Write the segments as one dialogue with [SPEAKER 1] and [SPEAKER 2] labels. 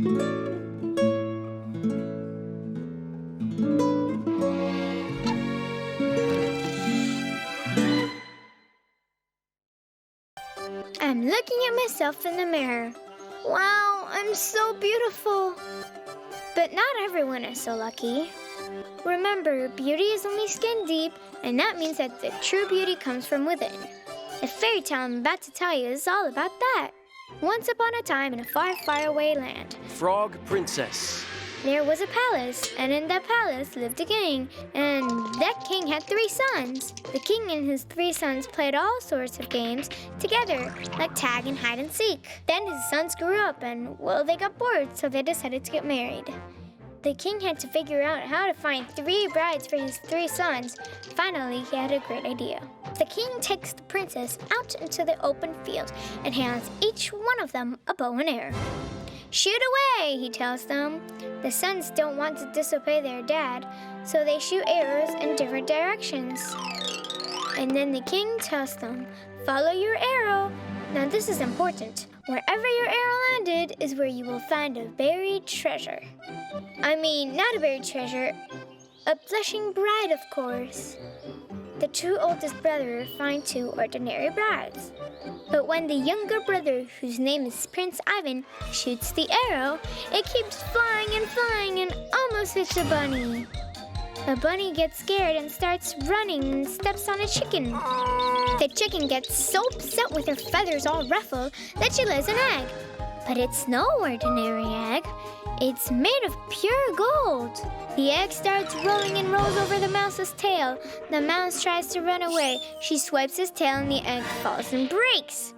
[SPEAKER 1] I'm looking at myself in the mirror. Wow, I'm so beautiful. But not everyone is so lucky. Remember, beauty is only skin deep, and that means that the true beauty comes from within. The fairy tale I'm about to tell you is all about that. Once upon a time in a far, far away land,
[SPEAKER 2] Frog Princess.
[SPEAKER 1] there was a palace, and in that palace lived a king, and that king had 3 sons. The king and his 3 sons played all sorts of games together, like tag and hide and seek. Then his sons grew up and, well, they got bored, so they decided to get married. The king had to figure out how to find 3 brides for his 3 sons. Finally, he had a great idea. The king takes the princess out into the open field and hands each one of them a bow and arrow. Shoot away, he tells them. The sons don't want to disobey their dad, so they shoot arrows in different directions. And then the king tells them, follow your arrow. Now this is important. Wherever your arrow landed is where you will find a buried treasure. I mean, not a buried treasure, a blushing bride, of course. The 2 oldest brothers find 2 ordinary brides. But when the younger brother, whose name is Prince Ivan, shoots the arrow, it keeps flying and almost hits a bunny. The bunny gets scared and starts running and steps on a chicken. The chicken gets so upset with her feathers all ruffled that she lays an egg. But it's no ordinary egg. It's made of pure gold. The egg starts rolling and rolls over the mouse's tail. The mouse tries to run away. She swipes his tail and the egg falls and breaks.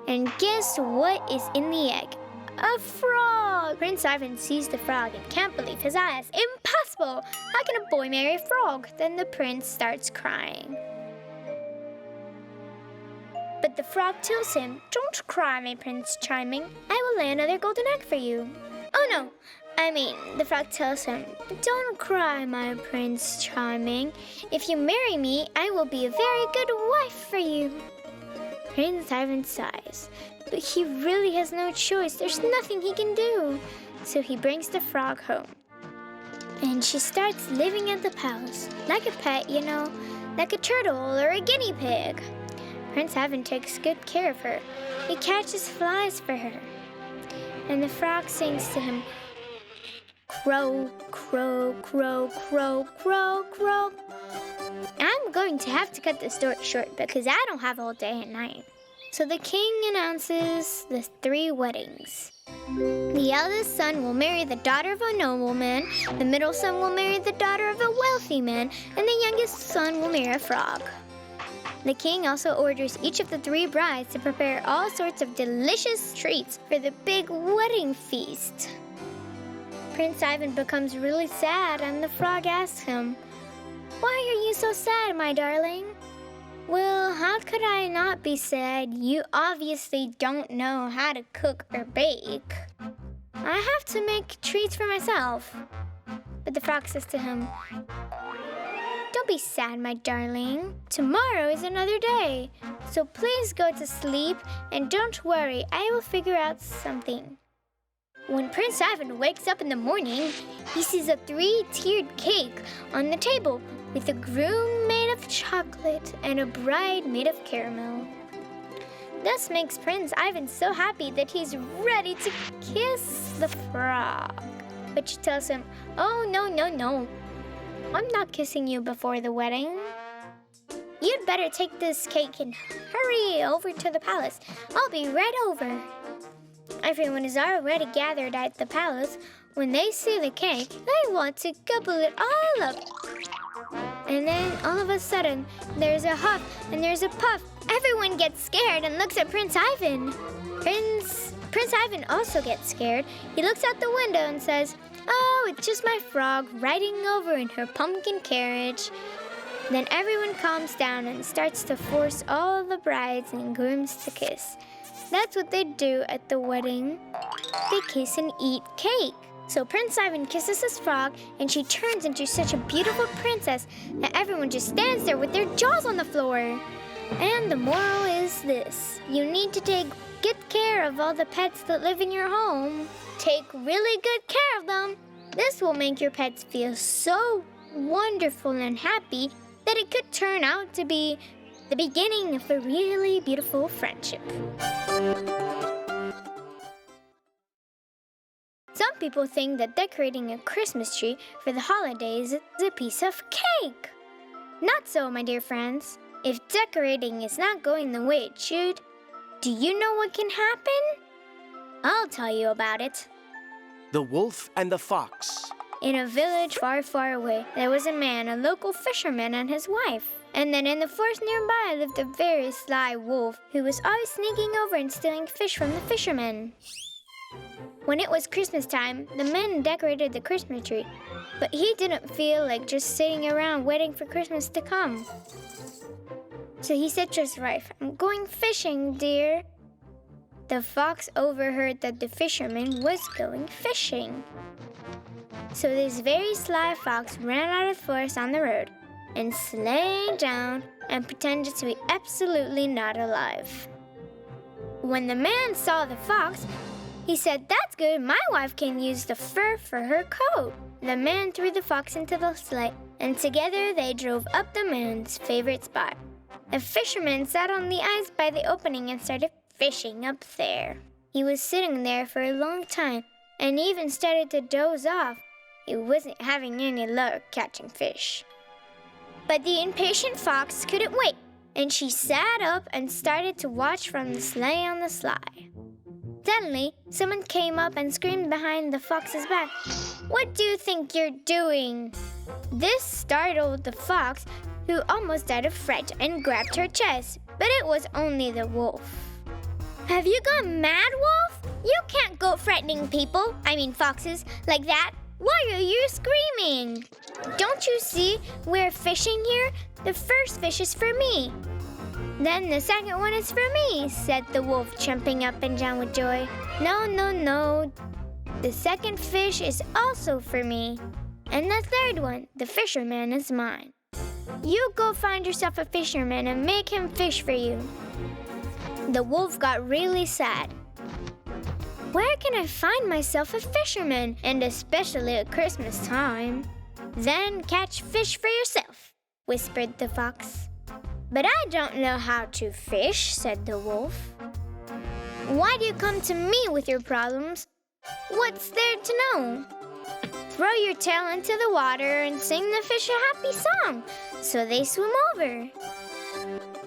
[SPEAKER 1] And guess what is in the egg? A frog! Prince Ivan sees the frog and can't believe his eyes. Impossible! How can a boy marry a frog? Then the prince starts crying. But the frog tells him, don't cry, my Prince Charming. I will lay another golden egg for you. Oh no, the frog tells him, don't cry, my Prince Charming. If you marry me, I will be a very good wife for you. Prince Ivan sighs, but he really has no choice. There's nothing he can do. So he brings the frog home. And she starts living at the palace, like a pet, like a turtle or a guinea pig. Prince Ivan takes good care of her. He catches flies for her. And the frog sings to him, crow, crow, crow, crow, crow, crow. I'm going to have to cut the story short because I don't have all day and night. So the king announces the 3 weddings. The eldest son will marry the daughter of a nobleman, the middle son will marry the daughter of a wealthy man, and the youngest son will marry a frog. The king also orders each of the 3 brides to prepare all sorts of delicious treats for the big wedding feast. Prince Ivan becomes really sad, and the frog asks him, why are you so sad, my darling? Well, how could I not be sad? You obviously don't know how to cook or bake. I have to make treats for myself. But the frog says to him, don't be sad, my darling. Tomorrow is another day. So please go to sleep and don't worry, I will figure out something. When Prince Ivan wakes up in the morning, he sees a 3-tiered cake on the table with a groom made of chocolate and a bride made of caramel. This makes Prince Ivan so happy that he's ready to kiss the frog. But she tells him, oh, no. I'm not kissing you before the wedding. You'd better take this cake and hurry over to the palace. I'll be right over. Everyone is already gathered at the palace. When they see the cake, they want to gobble it all up. And then all of a sudden, there's a huff and there's a puff. Everyone gets scared and looks at Prince Ivan. Prince Ivan also gets scared. He looks out the window and says, oh, it's just my frog riding over in her pumpkin carriage. Then everyone calms down and starts to force all the brides and grooms to kiss. That's what they do at the wedding. They kiss and eat cake. So Prince Ivan kisses his frog, and she turns into such a beautiful princess that everyone just stands there with their jaws on the floor. And the moral is this: you need to take good care of all the pets that live in your home Take really good care of them. This will make your pets feel so wonderful and happy that it could turn out to be the beginning of a really beautiful friendship. Some people think that decorating a Christmas tree for the holidays is a piece of cake. Not so, my dear friends. If decorating is not going the way it should, do you know what can happen? I'll tell you about it.
[SPEAKER 2] The Wolf and the Fox.
[SPEAKER 1] In a village far, far away, there was a man, a local fisherman, and his wife. And then in the forest nearby lived a very sly wolf who was always sneaking over and stealing fish from the fishermen. When it was Christmas time, the man decorated the Christmas tree, but he didn't feel like just sitting around waiting for Christmas to come. So he said to his wife, "I'm going fishing, dear." The fox overheard that the fisherman was going fishing. So this very sly fox ran out of the forest on the road and lay down and pretended to be absolutely not alive. When the man saw the fox, he said, "That's good, my wife can use the fur for her coat." The man threw the fox into the sleigh, and together they drove up the man's favorite spot. The fisherman sat on the ice by the opening and started fishing up there. He was sitting there for a long time and even started to doze off. He wasn't having any luck catching fish. But the impatient fox couldn't wait, and she sat up and started to watch from the sleigh on the sly. Suddenly, someone came up and screamed behind the fox's back, "What do you think you're doing?" This startled the fox, who almost died of fright and grabbed her chest, but it was only the wolf. "Have you gone mad, Wolf? You can't go threatening people, foxes, like that. Why are you screaming? Don't you see we're fishing here? The first fish is for me. Then the second one is for me," said the wolf, jumping up and down with joy. No. The second fish is also for me. And the third one, the fisherman, is mine. You go find yourself a fisherman and make him fish for you." The wolf got really sad. "Where can I find myself a fisherman, and especially at Christmas time?" "Then catch fish for yourself," whispered the fox. "But I don't know how to fish," said the wolf. "Why do you come to me with your problems? What's there to know? Throw your tail into the water and sing the fish a happy song, so they swim over."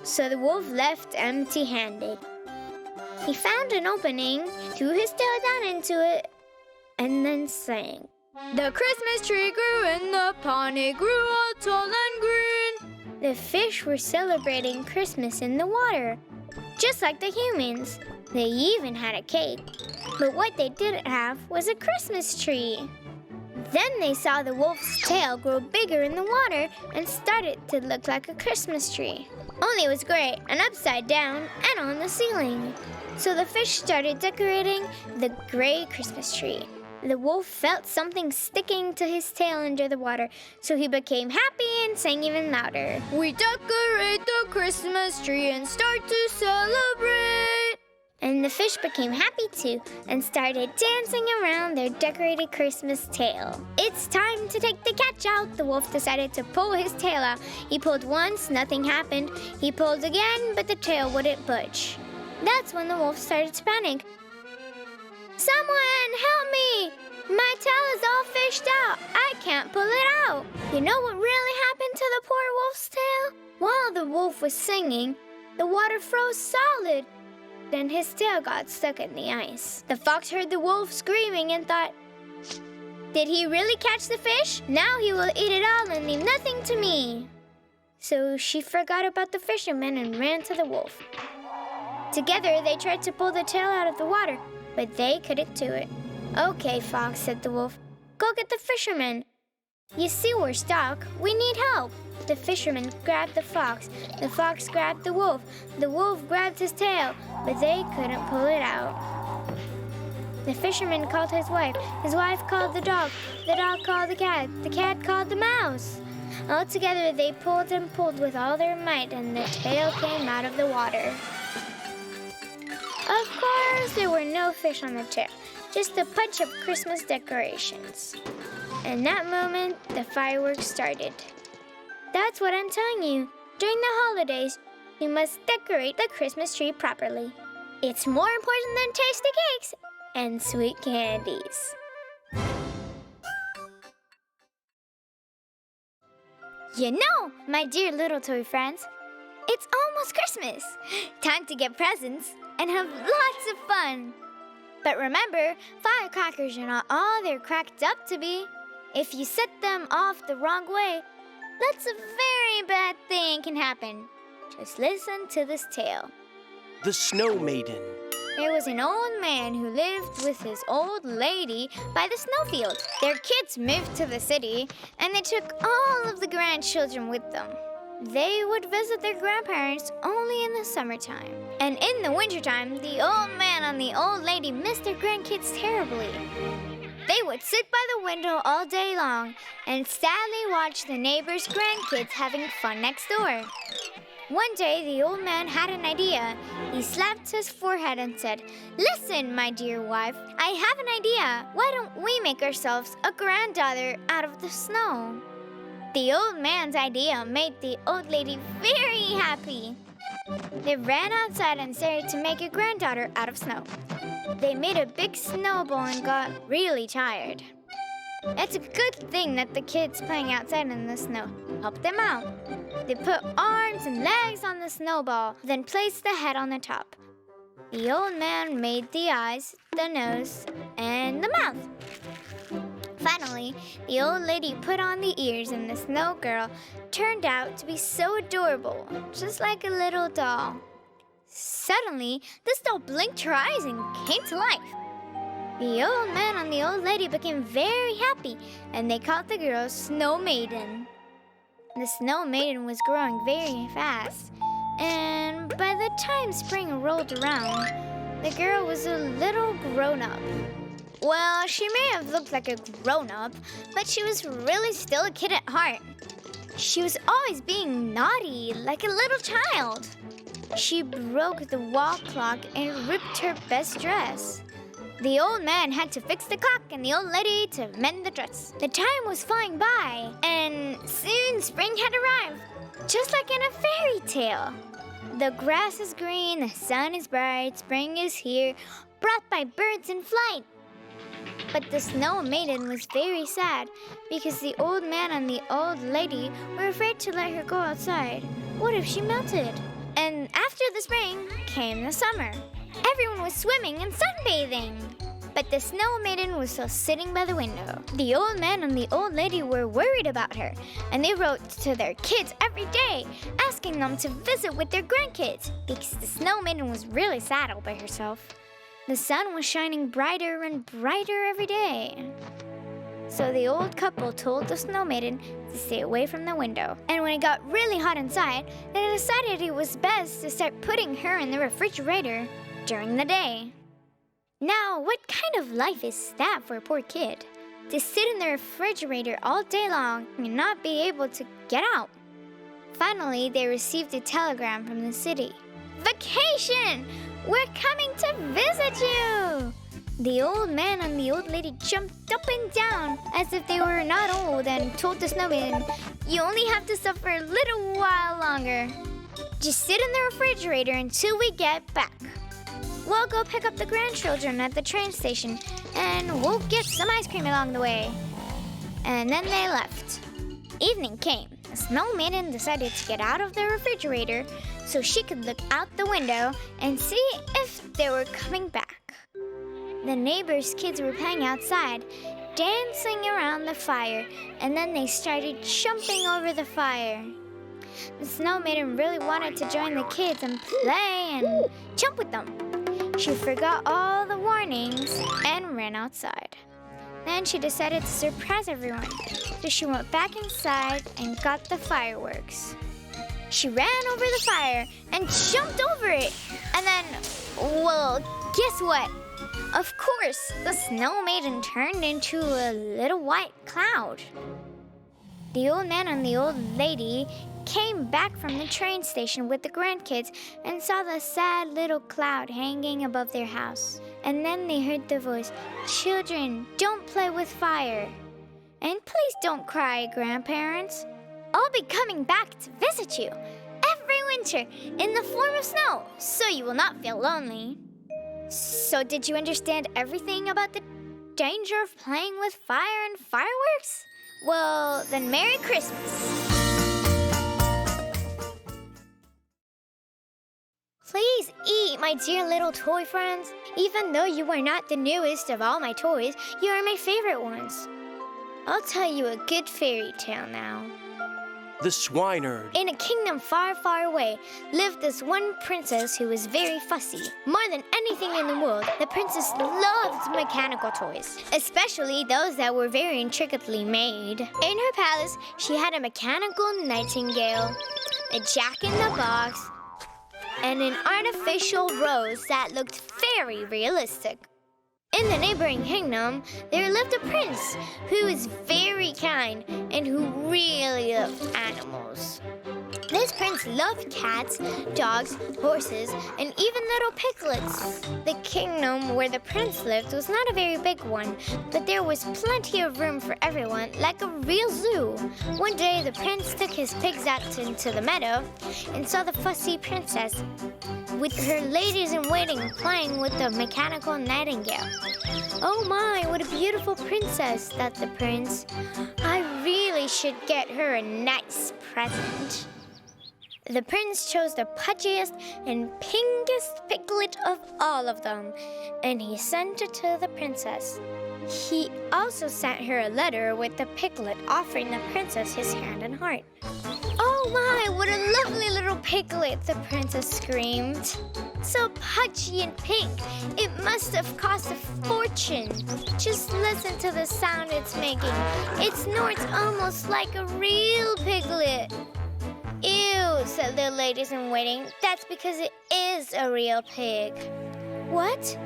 [SPEAKER 1] So the wolf left empty-handed. He found an opening, threw his tail down into it, and then sang. "The Christmas tree grew in the pond, it grew all tall and green." The fish were celebrating Christmas in the water, just like the humans. They even had a cake. But what they didn't have was a Christmas tree. Then they saw the wolf's tail grow bigger in the water and started to look like a Christmas tree. Only it was gray and upside down and on the ceiling. So the fish started decorating the gray Christmas tree. The wolf felt something sticking to his tail under the water, so he became happy and sang even louder. "We decorate the Christmas tree and start to celebrate." And the fish became happy too and started dancing around their decorated Christmas tail. "It's time to take the catch out," the wolf decided to pull his tail out. He pulled once, nothing happened. He pulled again, but the tail wouldn't budge. That's when the wolf started to panic. "Someone help me! My tail is all fished out. I can't pull it out." You know what really happened to the poor wolf's tail? While the wolf was singing, the water froze solid, and his tail got stuck in the ice. The fox heard the wolf screaming and thought, "Did he really catch the fish? Now he will eat it all and leave nothing to me." So she forgot about the fisherman and ran to the wolf. Together they tried to pull the tail out of the water, but they couldn't do it. "Okay, fox," said the wolf. "Go get the fisherman. You see we're stuck. We need help." The fisherman grabbed the fox grabbed the wolf grabbed his tail, but they couldn't pull it out. The fisherman called his wife called the dog called the cat called the mouse. All together they pulled and pulled with all their might, and the tail came out of the water. Of course, there were no fish on the tail, just a bunch of Christmas decorations. In that moment, the fireworks started. That's what I'm telling you. During the holidays, you must decorate the Christmas tree properly. It's more important than tasty cakes and sweet candies. You know, my dear little toy friends, it's almost Christmas. Time to get presents and have lots of fun. But remember, firecrackers are not all they're cracked up to be. If you set them off the wrong way, lots of very bad thing can happen. Just listen to this tale.
[SPEAKER 2] The Snow Maiden.
[SPEAKER 1] There was an old man who lived with his old lady by the snowfield. Their kids moved to the city, and they took all of the grandchildren with them. They would visit their grandparents only in the summertime. And in the wintertime, the old man and the old lady missed their grandkids terribly. They would sit by the window all day long and sadly watch the neighbors' grandkids having fun next door. One day, the old man had an idea. He slapped his forehead and said, "Listen, my dear wife, I have an idea. Why don't we make ourselves a granddaughter out of the snow?" The old man's idea made the old lady very happy. They ran outside and started to make a granddaughter out of snow. They made a big snowball and got really tired. It's a good thing that the kids playing outside in the snow helped them out. They put arms and legs on the snowball, then placed the head on the top. The old man made the eyes, the nose, and the mouth. Finally, the old lady put on the ears, and the snow girl turned out to be so adorable, just like a little doll. Suddenly, this doll blinked her eyes and came to life. The old man and the old lady became very happy, and they called the girl Snow Maiden. The Snow Maiden was growing very fast, and by the time spring rolled around, the girl was a little grown-up. Well, she may have looked like a grown-up, but she was really still a kid at heart. She was always being naughty, like a little child. She broke the wall clock and ripped her best dress. The old man had to fix the clock and the old lady to mend the dress. The time was flying by, and soon spring had arrived, just like in a fairy tale. The grass is green, the sun is bright, spring is here, brought by birds in flight. But the Snow Maiden was very sad because the old man and the old lady were afraid to let her go outside. What if she melted? And after the spring came the summer. Everyone was swimming and sunbathing. But the Snow Maiden was still sitting by the window. The old man and the old lady were worried about her, and they wrote to their kids every day, asking them to visit with their grandkids, because the Snow Maiden was really sad all by herself. The sun was shining brighter and brighter every day. So the old couple told the Snow Maiden to stay away from the window. And when it got really hot inside, they decided it was best to start putting her in the refrigerator during the day. Now, what kind of life is that for a poor kid? To sit in the refrigerator all day long and not be able to get out. Finally, they received a telegram from the city. "Vacation! We're coming to visit you!" The old man and the old lady jumped up and down as if they were not old and told the Snow Maiden, "You only have to suffer a little while longer. Just sit in the refrigerator until we get back. We'll go pick up the grandchildren at the train station, and we'll get some ice cream along the way." And then they left. Evening came. The Snow Maiden decided to get out of the refrigerator so she could look out the window and see if they were coming back. The neighbors' kids were playing outside, dancing around the fire, and then they started jumping over the fire. The Snow Maiden really wanted to join the kids and play and jump with them. She forgot all the warnings and ran outside. Then she decided to surprise everyone, so she went back inside and got the fireworks. She ran over the fire and jumped over it. And then, well, guess what? Of course, the Snow Maiden turned into a little white cloud. The old man and the old lady came back from the train station with the grandkids and saw the sad little cloud hanging above their house. And then they heard the voice, "Children, don't play with fire. And please don't cry, grandparents. I'll be coming back to visit you every winter in the form of snow, so you will not feel lonely." So did you understand everything about the danger of playing with fire and fireworks? Well, then Merry Christmas. Please eat, my dear little toy friends. Even though you are not the newest of all my toys, you are my favorite ones. I'll tell you a good fairy tale now.
[SPEAKER 2] The Swineherd.
[SPEAKER 1] In a kingdom far, far away lived this one princess who was very fussy. More than anything in the world, the princess loved mechanical toys, especially those that were very intricately made. In her palace, she had a mechanical nightingale, a jack-in-the-box, and an artificial rose that looked very realistic. In the neighboring kingdom, there lived a prince who was very kind and who really loved animals. This prince loved cats, dogs, horses, and even little piglets. The kingdom where the prince lived was not a very big one, but there was plenty of room for everyone, like a real zoo. One day, the prince took his pigs out into the meadow and saw the fussy princess with her ladies-in-waiting playing with the mechanical nightingale. "Oh my, what a beautiful princess," thought the prince. "I really should get her a nice present." The prince chose the pudgiest and pinkest piglet of all of them, and he sent it to the princess. He also sent her a letter with the piglet offering the princess his hand and heart. "Oh my, what a lovely little piglet," the princess screamed. "So pudgy and pink, it must have cost a fortune. Just listen to the sound it's making. It snorts almost like a real piglet." "Ew," said the ladies-in-waiting. "That's because it is a real pig." "What?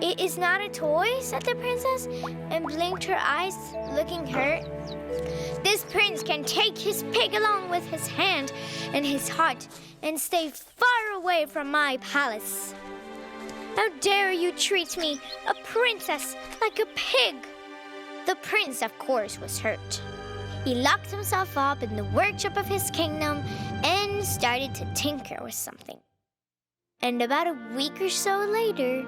[SPEAKER 1] It is not a toy?" said the princess, and blinked her eyes, looking hurt. "This prince can take his pig along with his hand and his heart and stay far away from my palace. How dare you treat me, a princess, like a pig?" The prince, of course, was hurt. He locked himself up in the workshop of his kingdom and started to tinker with something. And about a week or so later,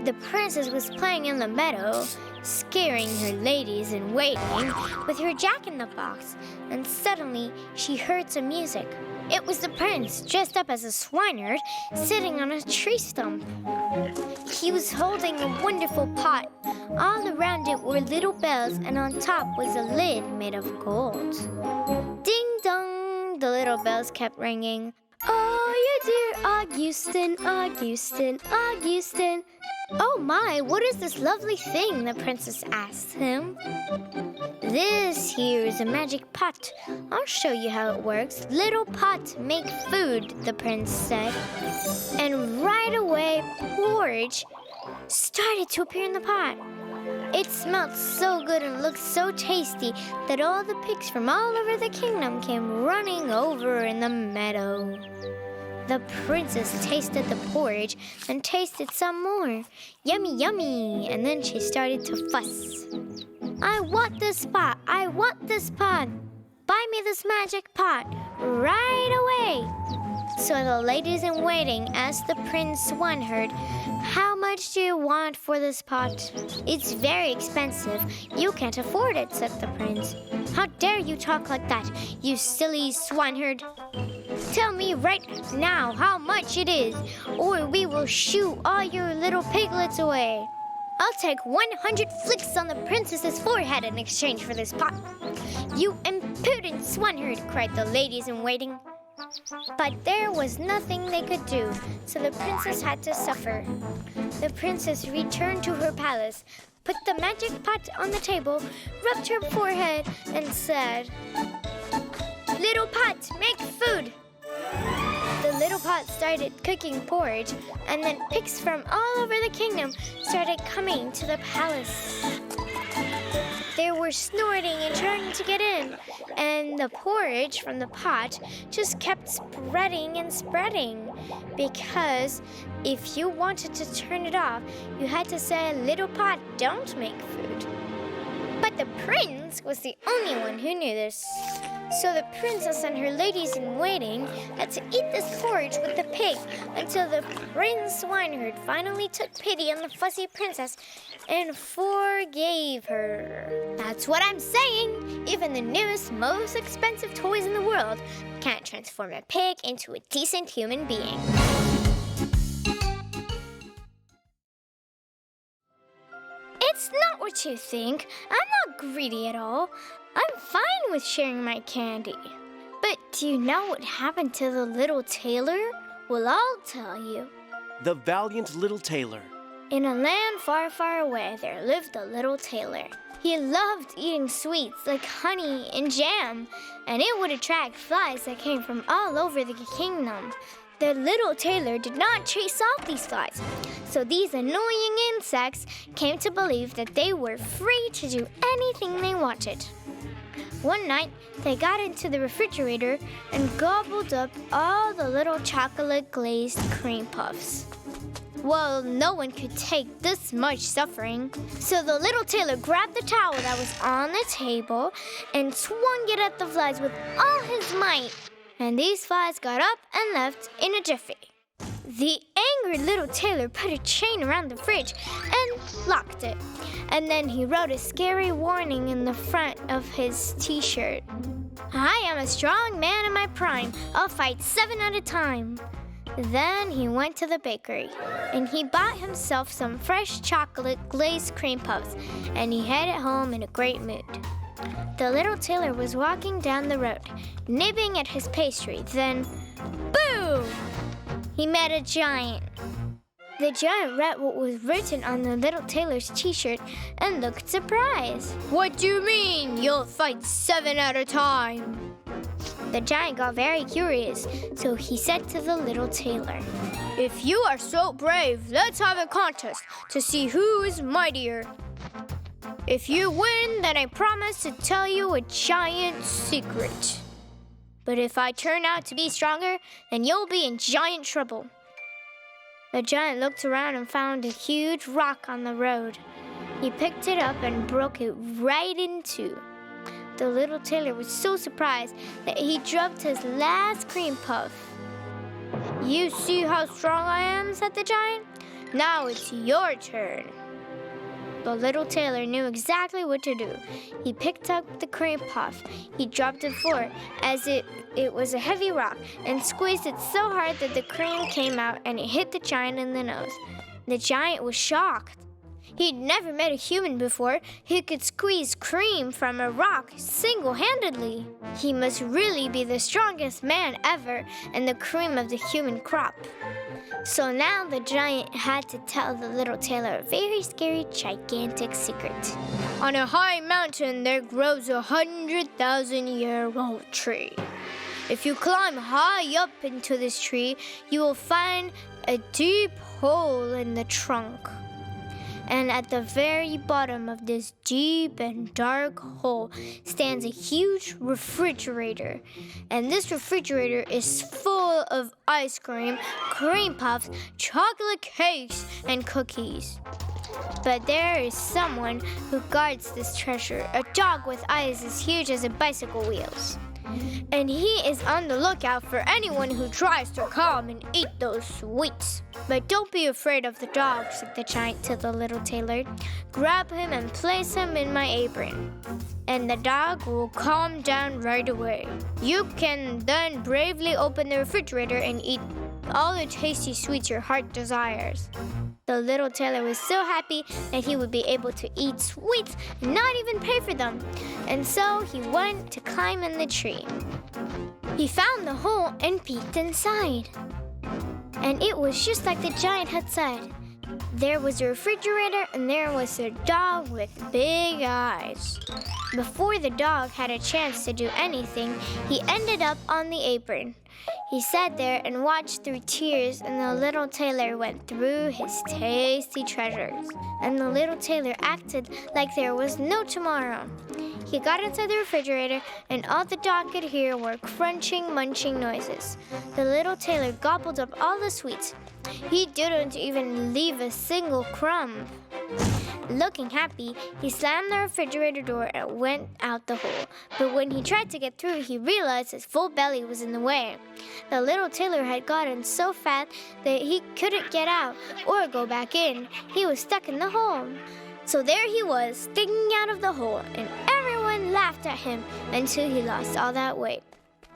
[SPEAKER 1] the princess was playing in the meadow, scaring her ladies-in-waiting with her jack-in-the-box, and suddenly she heard some music. It was the prince, dressed up as a swineherd, sitting on a tree stump. He was holding a wonderful pot. All around it were little bells, and on top was a lid made of gold. Ding-dong, the little bells kept ringing. "Oh, you dear Augustin, Augustin, Augustin." "Oh my, what is this lovely thing?" the princess asked him. "This here is a magic pot. I'll show you how it works. Little pot, make food," the prince said. And right away, porridge started to appear in the pot. It smelled so good and looked so tasty that all the pigs from all over the kingdom came running over in the meadow. The princess tasted the porridge and tasted some more. Yummy, yummy. And then she started to fuss. "I want this pot. I want this pot. Buy me this magic pot right away." So the ladies-in-waiting asked the Prince Swineherd, "How much do you want for this pot?" "It's very expensive. You can't afford it," said the prince. "How dare you talk like that, you silly swineherd? Tell me right now how much it is, or we will shoo all your little piglets away. I'll take 100 flicks on the princess's forehead in exchange for this pot." "You impudent swineherd," cried the ladies-in-waiting. But there was nothing they could do, so the princess had to suffer. The princess returned to her palace, put the magic pot on the table, rubbed her forehead, and said, "Little pot, make food." The little pot started cooking porridge, and then pigs from all over the kingdom started coming to the palace. They they were snorting and trying to get in. And the porridge from the pot just kept spreading and spreading. Because if you wanted to turn it off, you had to say, "Little pot, don't make food." But the prince was the only one who knew this. So the princess and her ladies-in-waiting had to eat this porridge with the pig until the Prince Swineherd finally took pity on the fussy princess and forgave her. That's what I'm saying. Even the newest, most expensive toys in the world can't transform a pig into a decent human being. It's not what you think. I'm not greedy at all. I'm fine with sharing my candy. But do you know what happened to the little tailor? Well, I'll tell you.
[SPEAKER 2] The valiant Little Tailor.
[SPEAKER 1] In a land far, far away, there lived a little tailor. He loved eating sweets like honey and jam, and it would attract flies that came from all over the kingdom. The little tailor did not chase off these flies, so these annoying insects came to believe that they were free to do anything they wanted. One night, they got into the refrigerator and gobbled up all the little chocolate glazed cream puffs. Well, no one could take this much suffering, so the little tailor grabbed the towel that was on the table and swung it at the flies with all his might. And these flies got up and left in a jiffy. The angry little tailor put a chain around the fridge and locked it. And then he wrote a scary warning in the front of his t-shirt. "I am a strong man in my prime. I'll fight 7 at a time." Then he went to the bakery and he bought himself some fresh chocolate glazed cream puffs, and he headed home in a great mood. The little tailor was walking down the road, nibbing at his pastry. Then, boom! He met a giant. The giant read what was written on the little tailor's t-shirt and looked surprised. "What do you mean, you'll fight 7 at a time?" The giant got very curious, so he said to the little tailor, "If you are so brave, let's have a contest to see who is mightier. If you win, then I promise to tell you a giant secret. But if I turn out to be stronger, then you'll be in giant trouble." The giant looked around and found a huge rock on the road. He picked it up and broke it right in two. The little tailor was so surprised that he dropped his last cream puff. "You see how strong I am," said the giant. "Now it's your turn." The little tailor knew exactly what to do. He picked up the cream puff. He dropped it forward as it was a heavy rock and squeezed it so hard that the cream came out and it hit the giant in the nose. The giant was shocked. He'd never met a human before who could squeeze cream from a rock single-handedly. He must really be the strongest man ever and the cream of the human crop. So now the giant had to tell the little tailor a very scary, gigantic secret. On a high mountain, there grows a 100,000-year-old tree. If you climb high up into this tree, you will find a deep hole in the trunk. And at the very bottom of this deep and dark hole stands a huge refrigerator. And this refrigerator is full of ice cream, cream puffs, chocolate cakes, and cookies. But there is someone who guards this treasure, a dog with eyes as huge as bicycle wheels. And he is on the lookout for anyone who tries to come and eat those sweets. But don't be afraid of the dog, said the giant to the little tailor. Grab him and place him in my apron, and the dog will calm down right away. You can then bravely open the refrigerator and eat all the tasty sweets your heart desires. The little tailor was so happy that he would be able to eat sweets and not even pay for them. And so he went to climb in the tree. He found the hole and peeked inside. And it was just like the giant had said. There was a refrigerator, and there was a dog with big eyes. Before the dog had a chance to do anything, he ended up on the apron. He sat there and watched through tears, and the little tailor went through his tasty treasures. And the little tailor acted like there was no tomorrow. He got inside the refrigerator, and all the dog could hear were crunching, munching noises. The little tailor gobbled up all the sweets. He didn't even leave a single crumb. Looking happy, he slammed the refrigerator door and went out the hole. But when he tried to get through, he realized his full belly was in the way. The little tailor had gotten so fat that he couldn't get out or go back in. He was stuck in the hole. So there he was, sticking out of the hole, and everyone laughed at him until he lost all that weight.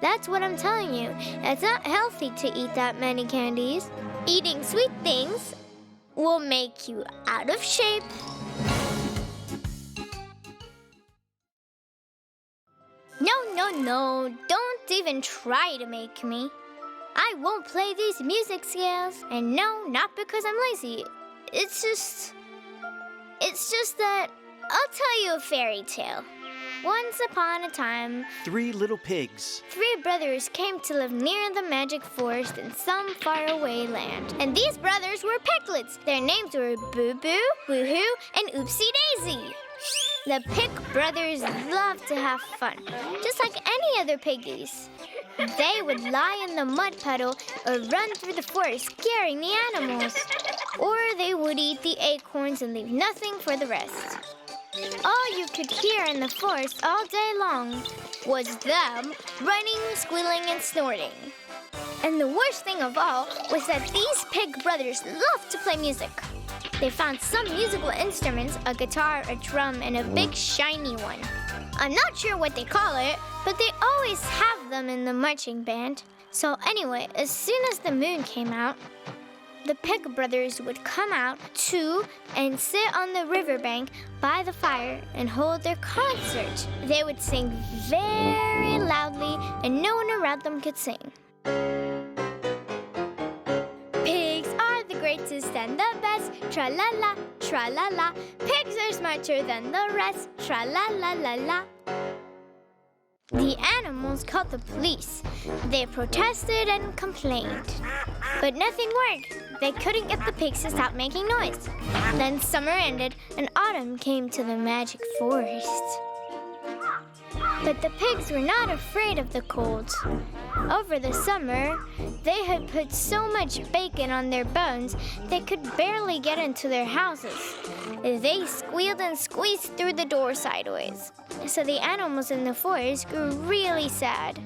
[SPEAKER 1] That's what I'm telling you. It's not healthy to eat that many candies. Eating sweet things will make you out of shape. No, don't even try to make me. I won't play these music scales. And no, not because I'm lazy. It's just that I'll tell you a fairy tale. Once upon a time,
[SPEAKER 2] 3 little pigs.
[SPEAKER 1] 3 brothers came to live near the magic forest in some faraway land. And these brothers were piglets. Their names were Boo Boo, Woohoo, and Oopsie Daisy. The pig brothers loved to have fun, just like any other piggies. They would lie in the mud puddle or run through the forest scaring the animals. Or they would eat the acorns and leave nothing for the rest. All you could hear in the forest all day long was them running, squealing, and snorting. And the worst thing of all was that these pig brothers loved to play music. They found some musical instruments, a guitar, a drum, and a big shiny one. I'm not sure what they call it, but they always have them in the marching band. So anyway, as soon as the moon came out, the pig brothers would come out too and sit on the riverbank by the fire and hold their concert. They would sing very loudly and no one around them could sing. Pigs are the greatest and the best, tra-la-la, tra-la-la. Pigs are smarter than the rest, tra-la-la-la-la. The animals called the police. They protested and complained. But nothing worked. They couldn't get the pigs to stop making noise. Then summer ended and autumn came to the magic forest. But the pigs were not afraid of the cold. Over the summer, they had put so much bacon on their bones they could barely get into their houses. They squealed and squeezed through the door sideways. So the animals in the forest grew really sad.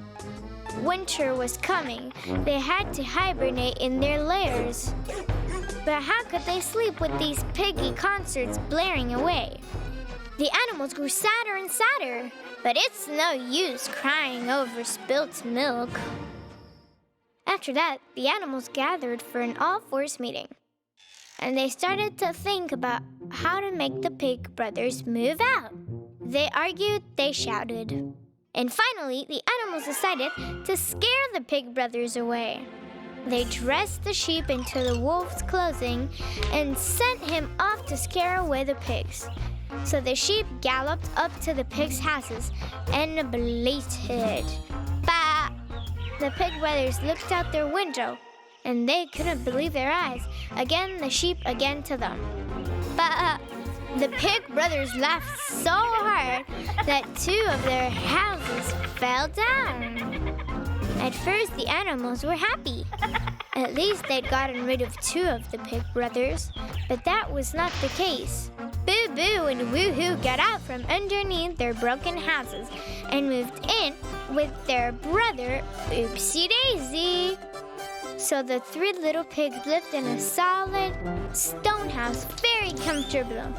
[SPEAKER 1] Winter was coming. They had to hibernate in their lairs. But how could they sleep with these piggy concerts blaring away? The animals grew sadder and sadder, but it's no use crying over spilt milk. After that, the animals gathered for an all-force meeting. And they started to think about how to make the pig brothers move out. They argued, they shouted. And finally, the animals decided to scare the pig brothers away. They dressed the sheep into the wolf's clothing and sent him off to scare away the pigs. So the sheep galloped up to the pigs' houses and bleated. Bah! The pig brothers looked out their window, and they couldn't believe their eyes. Again the sheep, again to them. Bah! The pig brothers laughed so hard that 2 of their houses fell down. At first, the animals were happy. At least they'd gotten rid of 2 of the pig brothers. But that was not the case. Boo Boo and Woohoo got out from underneath their broken houses and moved in with their brother, Oopsie Daisy. So the 3 little pigs lived in a solid stone house, very comfortable.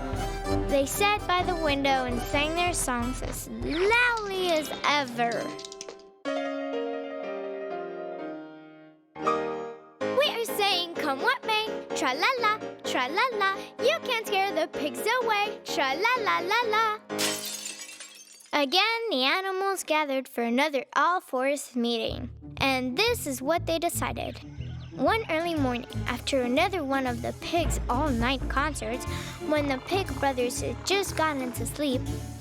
[SPEAKER 1] They sat by the window and sang their songs as loudly as ever. We are saying, come what may, tra-la-la, tra-la-la. You can't scare the pigs away, tra-la-la-la-la. Again, the animals gathered for another all-forest meeting. And this is what they decided. One early morning, after another one of the Pigs all-night concerts, when the Pig brothers had just gotten to sleep,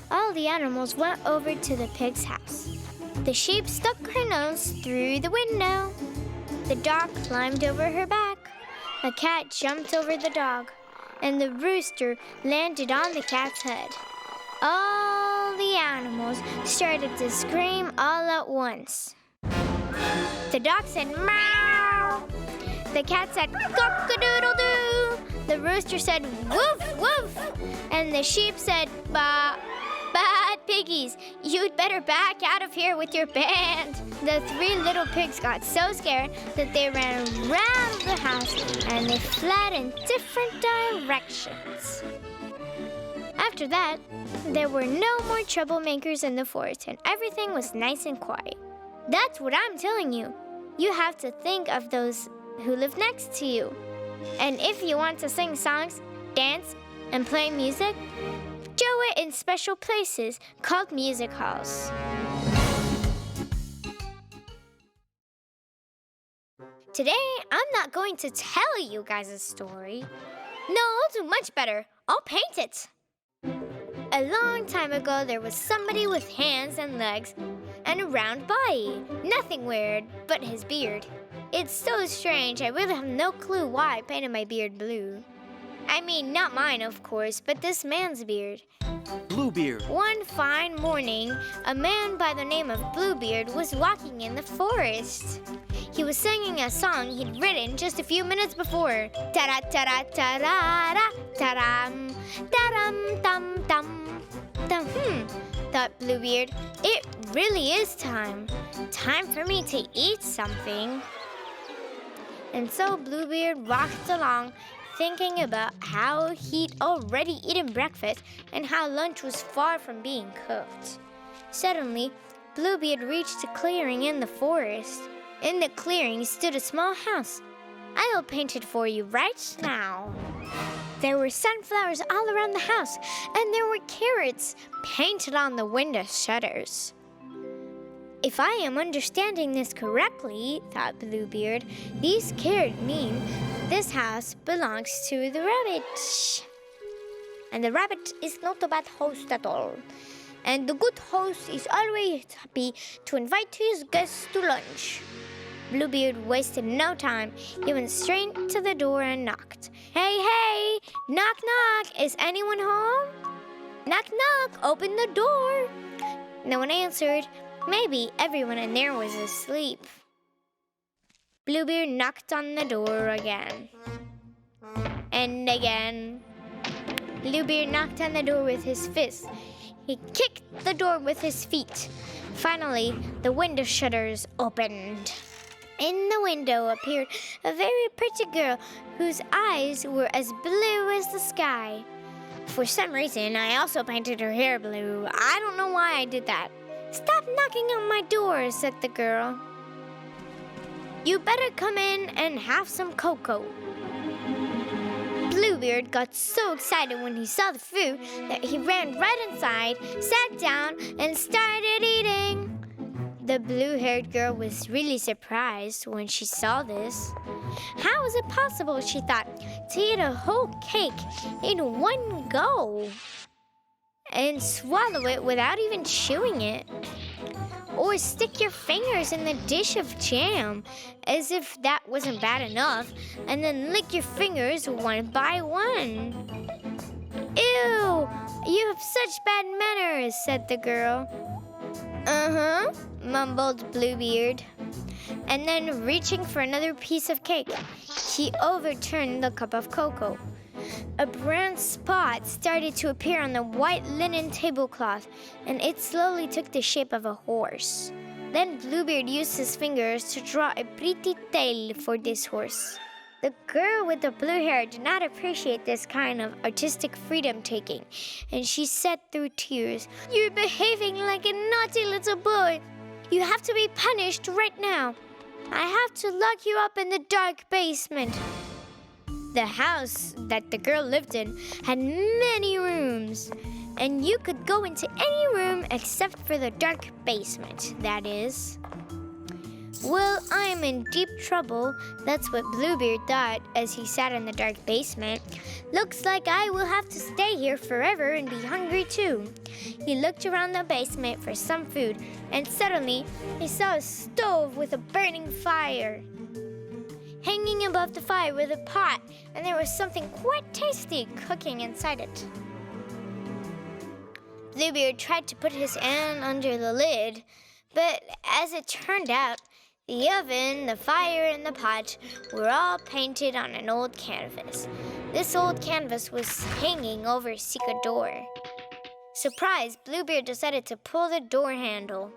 [SPEAKER 1] all the animals went over to the pig's house. The sheep stuck her nose through the window. The dog climbed over her back. The cat jumped over the dog, and the rooster landed on the cat's head. All the animals started to scream all at once. The dog said, meow. The cat said, cock-a-doodle-doo. The rooster said, woof, woof. And the sheep said, bah. Bad piggies, you'd better back out of here with your band. The three little pigs got so scared that they ran around the house and they fled in different directions. After that, there were no more troublemakers in the forest and everything was nice and quiet. That's what I'm telling you. You have to think of those who live next to you. And if you want to sing songs, dance, and play music, do it in special places called music halls. Today, I'm not going to tell you guys a story. No, I'll do much better. I'll paint it. A long time ago, there was somebody with hands and legs and a round body. Nothing weird but his beard. It's so strange, I really have no clue why I painted my beard blue. I mean, not mine, of course, but this man's beard.
[SPEAKER 2] Bluebeard.
[SPEAKER 1] One fine morning, a man by the name of Bluebeard was walking in the forest. He was singing a song he'd written just a few minutes before. Ta-ra-ta-ra-ta-ra-ra, ta-ram, ta-ram, tam-tam. Thought Bluebeard, it really is time. Time for me to eat something. And so Bluebeard walked along, thinking about how he'd already eaten breakfast and how lunch was far from being cooked. Suddenly, Bluebeard reached a clearing in the forest. In the clearing stood a small house. I'll paint it for you right now. There were sunflowers all around the house, and there were carrots painted on the window shutters. If I am understanding this correctly, thought Bluebeard, these carrots mean this house belongs to the rabbit. And the rabbit is not a bad host at all. And the good host is always happy to invite his guests to lunch. Bluebeard wasted no time. He went straight to the door and knocked. Hey, hey, knock, knock, is anyone home? Knock, knock, open the door. No one answered. Maybe everyone in there was asleep. Bluebeard knocked on the door again. And again. Bluebeard knocked on the door with his fists. He kicked the door with his feet. Finally, the window shutters opened. In the window appeared a very pretty girl whose eyes were as blue as the sky. For some reason, I also painted her hair blue. I don't know why I did that. Stop knocking on my door, said the girl. You better come in and have some cocoa. Bluebeard got so excited when he saw the food that he ran right inside, sat down, and started eating. The blue-haired girl was really surprised when she saw this. How is it possible, she thought, to eat a whole cake in one go? And swallow it without even chewing it. Or stick your fingers in the dish of jam, as if that wasn't bad enough, and then lick your fingers one by one. Ew, you have such bad manners, said the girl. Uh-huh, mumbled Bluebeard. And then, reaching for another piece of cake, he overturned the cup of cocoa. A brown spot started to appear on the white linen tablecloth, and it slowly took the shape of a horse. Then Bluebeard used his fingers to draw a pretty tail for this horse. The girl with the blue hair did not appreciate this kind of artistic freedom-taking, and she said through tears, "You're behaving like a naughty little boy. You have to be punished right now. I have to lock you up in the dark basement." The house that the girl lived in had many rooms, and you could go into any room except for the dark basement, that is. Well, I'm in deep trouble. That's what Bluebeard thought as he sat in the dark basement. Looks like I will have to stay here forever and be hungry too. He looked around the basement for some food, and suddenly he saw a stove with a burning fire. Hanging above the fire was a pot, and there was something quite tasty cooking inside it. Bluebeard tried to put his hand under the lid, but as it turned out, the oven, the fire, and the pot were all painted on an old canvas. This old canvas was hanging over a secret door. Surprised, Bluebeard decided to pull the door handle.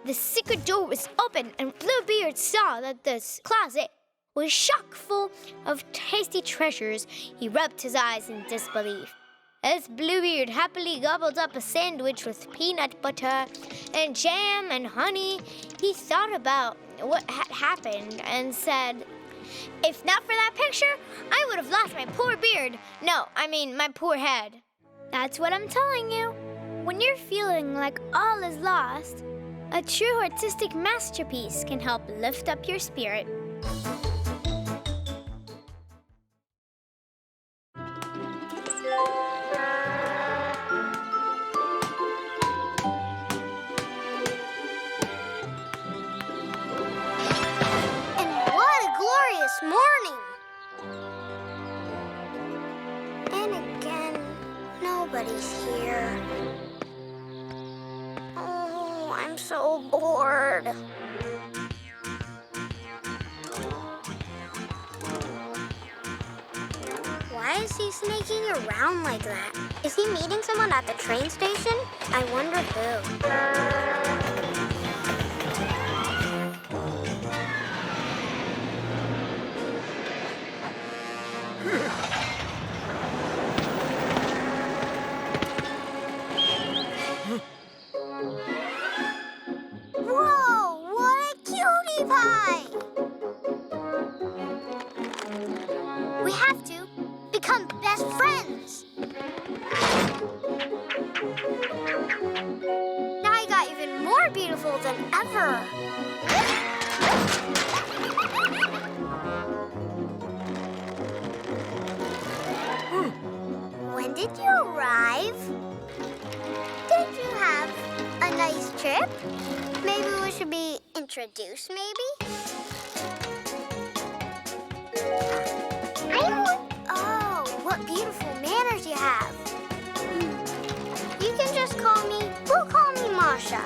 [SPEAKER 1] The secret door was open, and Bluebeard saw that this closet was chock full of tasty treasures. He rubbed his eyes in disbelief. As Bluebeard happily gobbled up a sandwich with peanut butter and jam and honey, he thought about what had happened and said, "If not for that picture, I would have lost my poor beard. No, I mean my poor head." That's what I'm telling you. When you're feeling like all is lost, a true artistic masterpiece can help lift up your spirit.
[SPEAKER 3] Morning. And again, nobody's here. Oh, I'm so bored. Why is he sneaking around like that? Is he meeting someone at the train station? I wonder who. Whoa, what a cutie pie! We have to become best friends. Now I got even more beautiful than ever. When did you arrive? Did you have a nice trip? Maybe we should be introduced, maybe? Oh, what beautiful manners you have. You can just we'll call me Masha.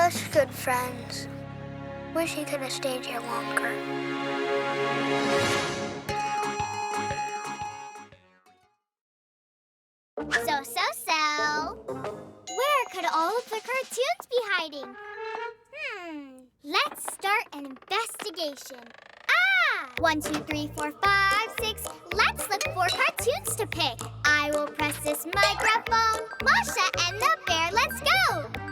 [SPEAKER 3] Just good friends. Wish he could have stayed here longer. So. Where could all of the cartoons be hiding? Let's start an investigation. 1, 2, 3, 4, 5, 6. Let's look for cartoons to pick. I will press this microphone. Masha and the bear, let's go!